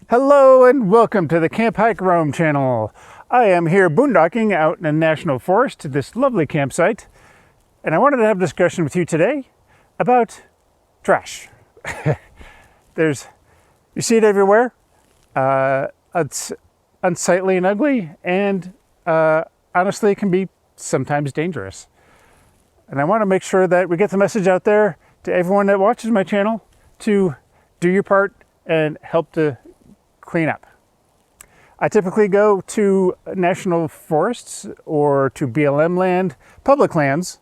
Hello and welcome to the Camp Hike Roam channel. I am here boondocking out in a national forest to this lovely campsite, and I wanted to have a discussion with you today about trash. You see it everywhere. It's unsightly and ugly, and honestly, it can be sometimes dangerous. And I want to make sure that we get the message out there to everyone that watches my channel to do your part and help to clean up. I typically go to national forests or to BLM land, public lands,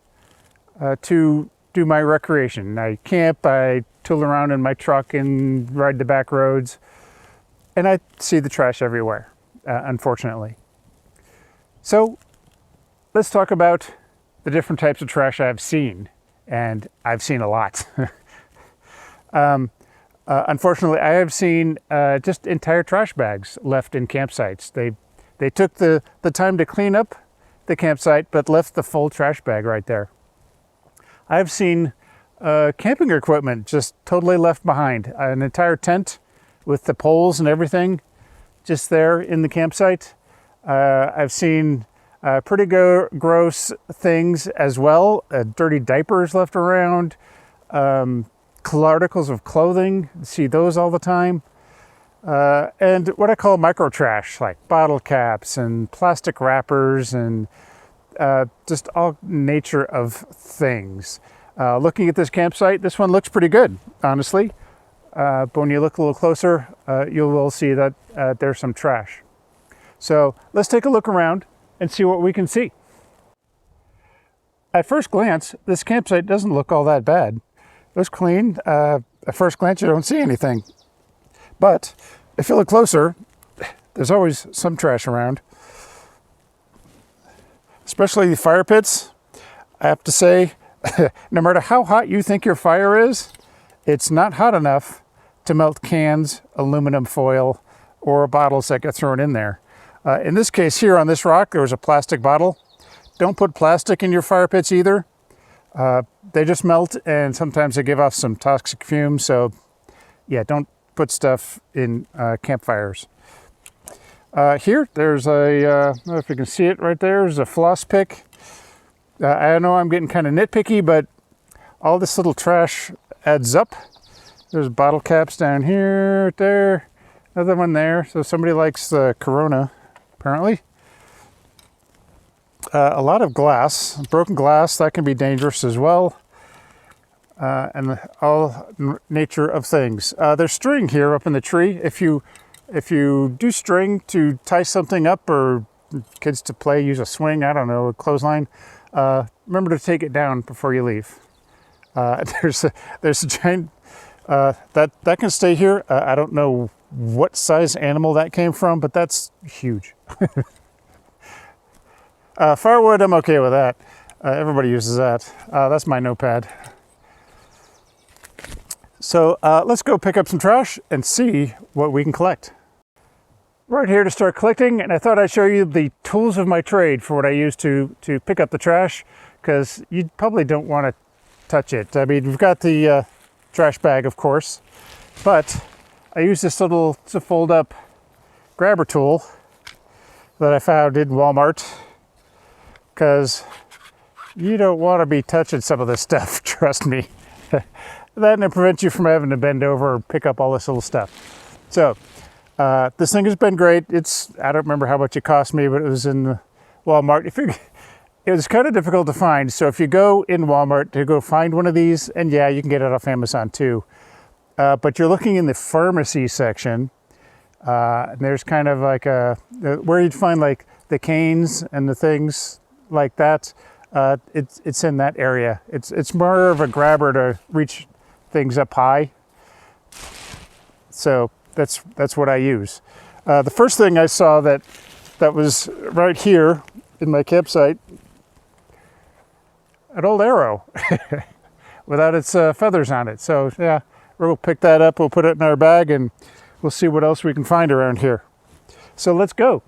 to do my recreation. I camp, I tool around in my truck and ride the back roads, and I see the trash everywhere, unfortunately. So let's talk about the different types of trash I've seen, and I've seen a lot. Unfortunately, I have seen just entire trash bags left in campsites. They took the time to clean up the campsite, but left the full trash bag right there. I've seen camping equipment just totally left behind. An entire tent with the poles and everything just there in the campsite. I've seen pretty gross things as well. Dirty diapers left around. Articles of clothing, see those all the time, and what I call micro trash, like bottle caps and plastic wrappers and just all nature of things. Looking at this campsite, this one looks pretty good, honestly, but when you look a little closer, you will see that there's some trash. So let's take a look around and see what we can see. At first glance, this campsite doesn't look all that bad. It was clean. At first glance, you don't see anything. But if you look closer, there's always some trash around. Especially the fire pits. I have to say, no matter how hot you think your fire is, it's not hot enough to melt cans, aluminum foil, or bottles that get thrown in there. In this case here on this rock, there was a plastic bottle. Don't put plastic in your fire pits either. They just melt, and sometimes they give off some toxic fumes. So yeah, don't put stuff in campfires. Here, there's I don't know if you can see it right there. There's a floss pick. I know I'm getting kind of nitpicky, but all this little trash adds up. There's bottle caps down here, right there, another one there. So somebody likes the Corona, apparently. A lot of glass, broken glass, that can be dangerous as well. And all nature of things. There's string here up in the tree. If you do string to tie something up, or kids to play, use a swing, I don't know, a clothesline, remember to take it down before you leave. There's a giant, that can stay here. I don't know what size animal that came from, but that's huge. Firewood, I'm okay with that. Everybody uses that. That's my notepad. So let's go pick up some trash and see what we can collect. Right here to start collecting, and I thought I'd show you the tools of my trade for what I use to pick up the trash, because you probably don't want to touch it. I mean, we've got the trash bag, of course, but I use this little, it's a fold-up grabber tool that I found in Walmart, because you don't want to be touching some of this stuff, trust me. That and it prevents you from having to bend over and pick up all this little stuff. So this thing has been great. I don't remember how much it cost me, but it was in Walmart. It was kind of difficult to find. So if you go in Walmart to go find one of these, and yeah, you can get it off Amazon too. But you're looking in the pharmacy section. And there's kind of like where you'd find like the canes and the things like that. It's in that area. It's more of a grabber to reach things up high. So that's what I use. The first thing I saw that was right here in my campsite, an old arrow without its feathers on it. So yeah, we'll pick that up, we'll put it in our bag, and we'll see what else we can find around here. So let's go.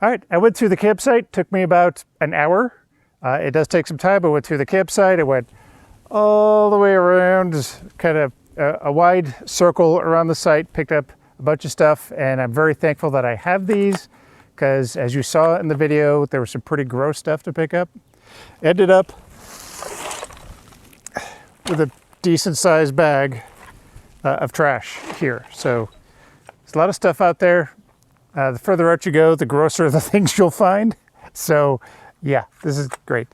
All right, I went through the campsite, took me about an hour. It does take some time. I went through the campsite, I went all the way around, kind of a wide circle around the site, picked up a bunch of stuff, and I'm very thankful that I have these, because as you saw in the video, there was some pretty gross stuff to pick up. Ended up with a decent sized bag of trash here. So there's a lot of stuff out there. The further out you go, the grosser the things you'll find. So yeah, this is great.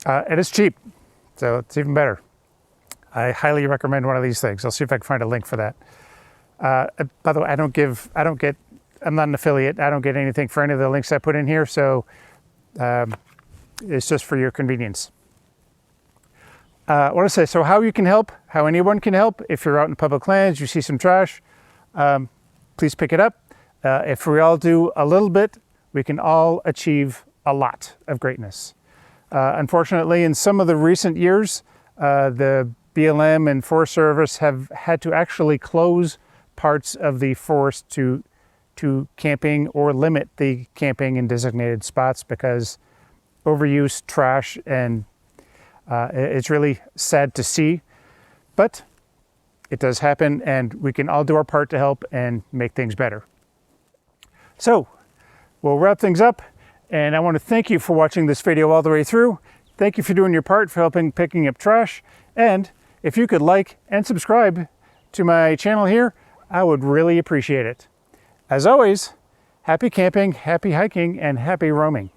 And it's cheap, so it's even better. I highly recommend one of these things. I'll see if I can find a link for that. By the way, I'm not an affiliate. I don't get anything for any of the links I put in here. So it's just for your convenience. I want to say, so how you can help, how anyone can help. If you're out in public lands, you see some trash, please pick it up. If we all do a little bit, we can all achieve a lot of greatness. Unfortunately, in some of the recent years, the BLM and Forest Service have had to actually close parts of the forest to camping or limit the camping in designated spots because overuse, trash, and it's really sad to see, but it does happen, and we can all do our part to help and make things better. So we'll wrap things up, and I want to thank you for watching this video all the way through. Thank you for doing your part, for helping picking up trash, and if you could like and subscribe to my channel here, I would really appreciate it. As always, happy camping, happy hiking, and happy roaming.